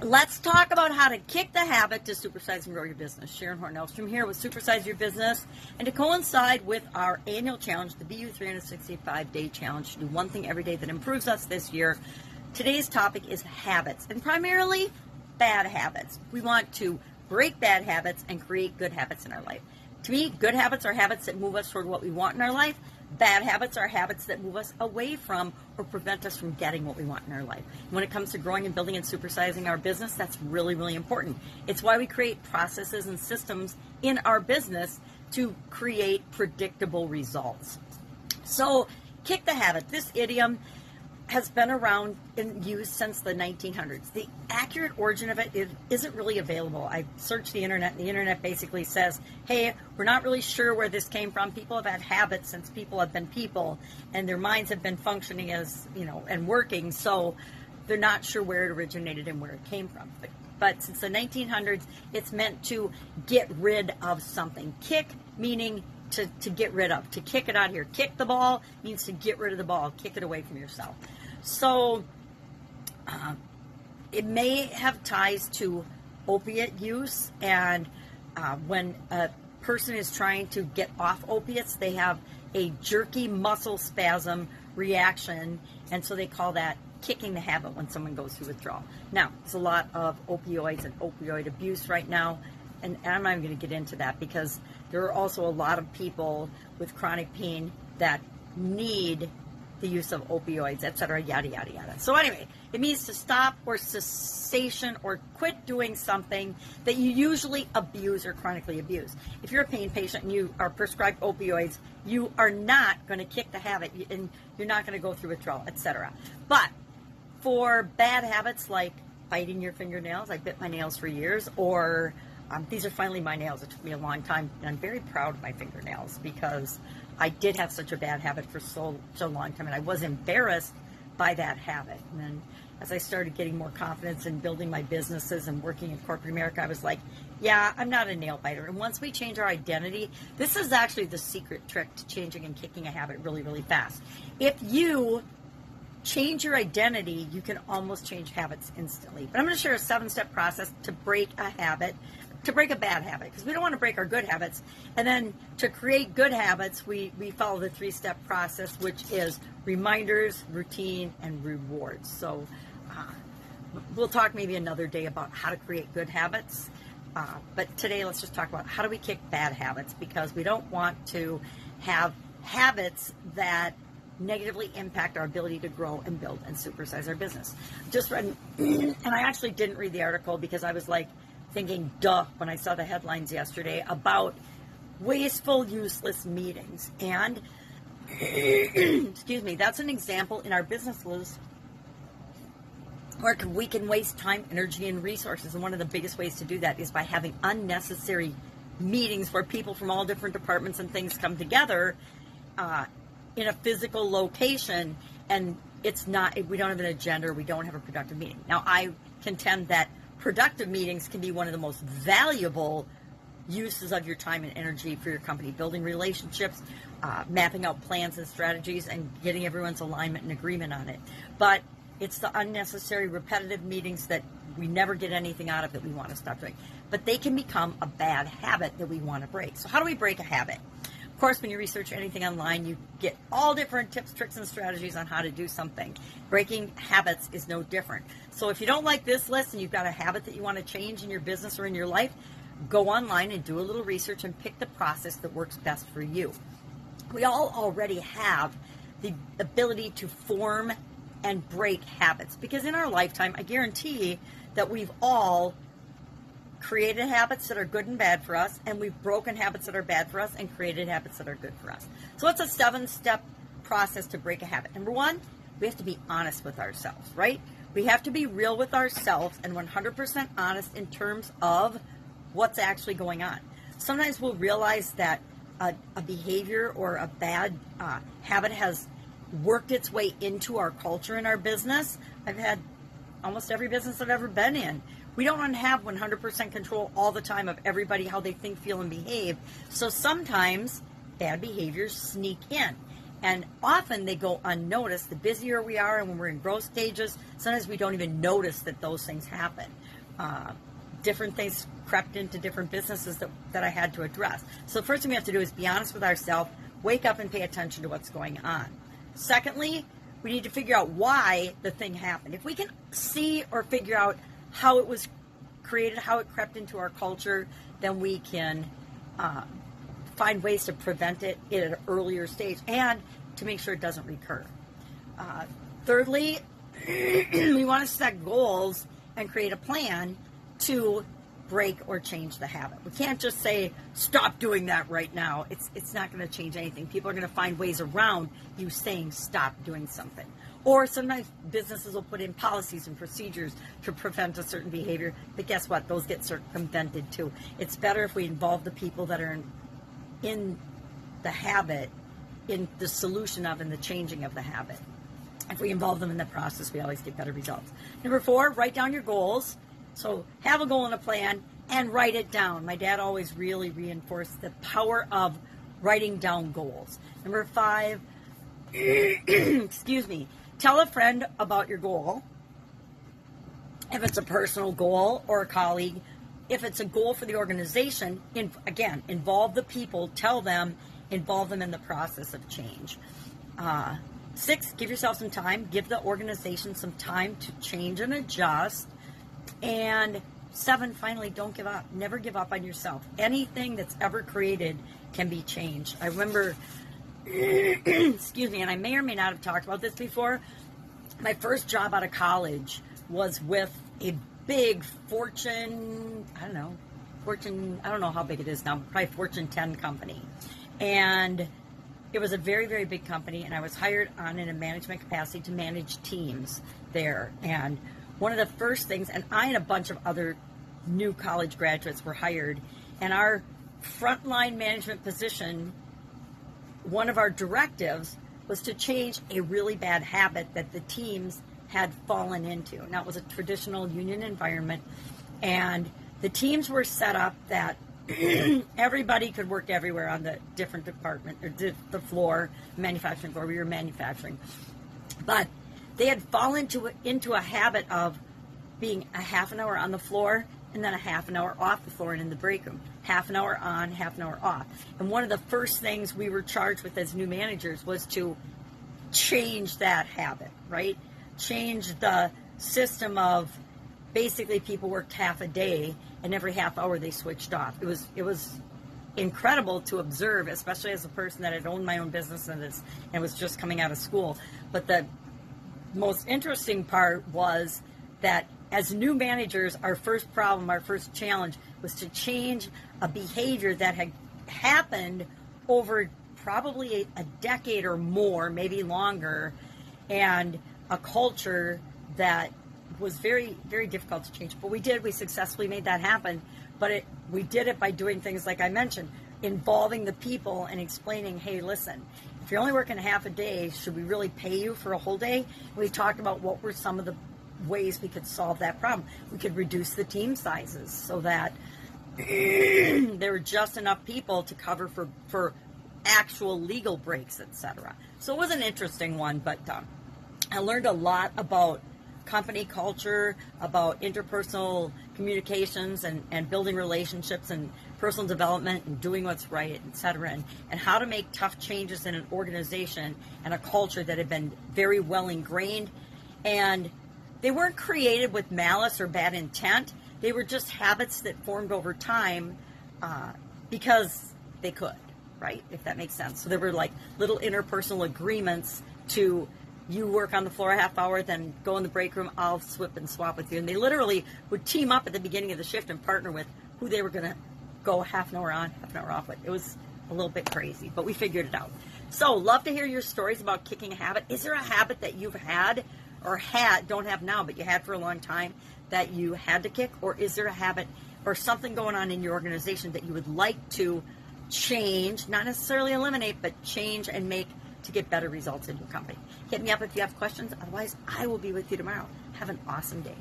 Let's talk about how to kick the habit to supersize and grow your business. Sharon Horne-Ellstrom here with Supersize Your Business. And to coincide with our annual challenge, the BU 365-day challenge, to do one thing every day that improves us this year, today's topic is habits, and primarily bad habits. We want to break bad habits and create good habits in our life. To me, good habits are habits that move us toward what we want in our life. Bad habits are habits that move us away from or prevent us from getting what we want in our life. And when it comes to growing and building and supersizing our business, that's really, really important. It's why we create processes and systems in our business to create predictable results. So, kick the habit. This idiom has been around in use since the 1900s. The accurate origin of it isn't really available. I searched the internet, and the internet basically says, hey, we're not really sure where this came from. People have had habits since people have been people, and their minds have been functioning as, and working, so they're not sure where it originated and where it came from. But since the 1900s, it's meant to get rid of something. Kick meaning to get rid of, to kick it out of here. Kick the ball means to get rid of the ball, kick it away from yourself. So it may have ties to opiate use, and when a person is trying to get off opiates, they have a jerky muscle spasm reaction, and so they call that kicking the habit when someone goes through withdrawal. Now, there's a lot of opioids and opioid abuse right now, and I'm not even going to get into that because there are also a lot of people with chronic pain that need the use of opioids, etc., yada, yada, yada. So anyway, it means to stop or cessation or quit doing something that you usually abuse or chronically abuse. If you're a pain patient and you are prescribed opioids, you are not going to kick the habit, and you're not going to go through withdrawal, etc. But for bad habits like biting your fingernails, I bit my nails for years, or these are finally my nails. It took me a long time, and I'm very proud of my fingernails because I did have such a bad habit for so long time, and I was embarrassed by that habit. And then as I started getting more confidence in building my businesses and working in corporate America, I was like, yeah, I'm not a nail biter. And once we change our identity, this is actually the secret trick to changing and kicking a habit really, really fast. If you change your identity, you can almost change habits instantly. But I'm going to share a 7-step process to break a habit, to break a bad habit, because we don't want to break our good habits. And then to create good habits, we follow the 3-step process, which is reminders, routine, and rewards. So we'll talk maybe another day about how to create good habits. But today, let's just talk about how do we kick bad habits, because we don't want to have habits that negatively impact our ability to grow and build and supersize our business. Just read, and I actually didn't read the article because I was like thinking, duh, when I saw the headlines yesterday about wasteful, useless meetings. And, excuse me, that's an example in our businesses where we can waste time, energy, and resources. And one of the biggest ways to do that is by having unnecessary meetings where people from all different departments and things come together in a physical location, and we don't have an agenda, or we don't have a productive meeting. Now, I contend that productive meetings can be one of the most valuable uses of your time and energy for your company, building relationships, mapping out plans and strategies, and getting everyone's alignment and agreement on it. But it's the unnecessary, repetitive meetings that we never get anything out of that we want to stop doing. But they can become a bad habit that we want to break. So how do we break a habit? Of course, when you research anything online, you get all different tips, tricks, and strategies on how to do something. Breaking habits is no different. So if you don't like this list and you've got a habit that you want to change in your business or in your life, go online and do a little research and pick the process that works best for you. We all already have the ability to form and break habits, because in our lifetime, I guarantee that we've all created habits that are good and bad for us, and we've broken habits that are bad for us and created habits that are good for us. So it's a 7-step process to break a habit. Number 1, we have to be honest with ourselves, right? We have to be real with ourselves and 100% honest in terms of what's actually going on. Sometimes we'll realize that a behavior or a bad habit has worked its way into our culture in our business. I've had almost every business I've ever been in. We don't have 100% control all the time of everybody, how they think, feel, and behave. So sometimes bad behaviors sneak in. And often they go unnoticed. The busier we are and when we're in growth stages, sometimes we don't even notice that those things happen. Different things crept into different businesses that I had to address. So the first thing we have to do is be honest with ourselves, wake up and pay attention to what's going on. Secondly, we need to figure out why the thing happened. If we can see or figure out how it was created, how it crept into our culture, then we can find ways to prevent it at an earlier stage and to make sure it doesn't recur. Thirdly, we want to set goals and create a plan to break or change the habit. We can't just say, stop doing that right now. It's not going to change anything. People are going to find ways around you saying stop doing something. Or sometimes businesses will put in policies and procedures to prevent a certain behavior, but guess what? Those get circumvented too. It's better if we involve the people that are in the habit, in the solution of and the changing of the habit. If we involve them in the process, we always get better results. Number 4, write down your goals. So have a goal and a plan and write it down. My dad always really reinforced the power of writing down goals. Number 5, excuse me, tell a friend about your goal. If it's a personal goal or a colleague, if it's a goal for the organization, again, involve the people, tell them, involve them in the process of change. 6, give yourself some time. Give the organization some time to change and adjust. And 7, finally, don't give up. Never give up on yourself. Anything that's ever created can be changed. I remember, excuse me, and I may or may not have talked about this before, my first job out of college was with a big Fortune, I don't know how big it is now, probably Fortune 10 company. And it was a very, very big company, and I was hired on in a management capacity to manage teams there. And one of the first things, and I and a bunch of other new college graduates were hired, and our frontline management position, one of our directives was to change a really bad habit that the teams had fallen into. Now, it was a traditional union environment, and the teams were set up that everybody could work everywhere on the different department, or the floor, manufacturing floor. We were manufacturing. But they had fallen into a habit of being a half an hour on the floor and then a half an hour off the floor and in the break room. Half an hour on, half an hour off. And one of the first things we were charged with as new managers was to change that habit, right? Change the system of basically people worked half a day and every half hour they switched off. It was incredible to observe, especially as a person that had owned my own business and was just coming out of school. But the most interesting part was that as new managers, our first problem, our first challenge was to change a behavior that had happened over probably a decade or more, maybe longer, and a culture that was very, very difficult to change. But we successfully made that happen. But we did it by doing things like I mentioned, involving the people and explaining, hey, listen, if you're only working half a day, should we really pay you for a whole day? We talked about what were some of the ways we could solve that problem. We could reduce the team sizes so that there were just enough people to cover for actual legal breaks, etc. So it was an interesting one, but I learned a lot about company culture, about interpersonal communications and building relationships and personal development and doing what's right, etc. And how to make tough changes in an organization and a culture that had been very well ingrained. And they weren't created with malice or bad intent. They were just habits that formed over time because they could, right? If that makes sense. So there were like little interpersonal agreements to, you work on the floor a half hour, then go in the break room, I'll swip and swap with you. And they literally would team up at the beginning of the shift and partner with who they were going to go half an hour on, half an hour off with. It was a little bit crazy, but we figured it out. So love to hear your stories about kicking a habit. Is there a habit that you've had or don't have now, but you had for a long time that you had to kick? Or is there a habit or something going on in your organization that you would like to change, not necessarily eliminate, but change and make to get better results in your company? Hit me up if you have questions. Otherwise, I will be with you tomorrow. Have an awesome day.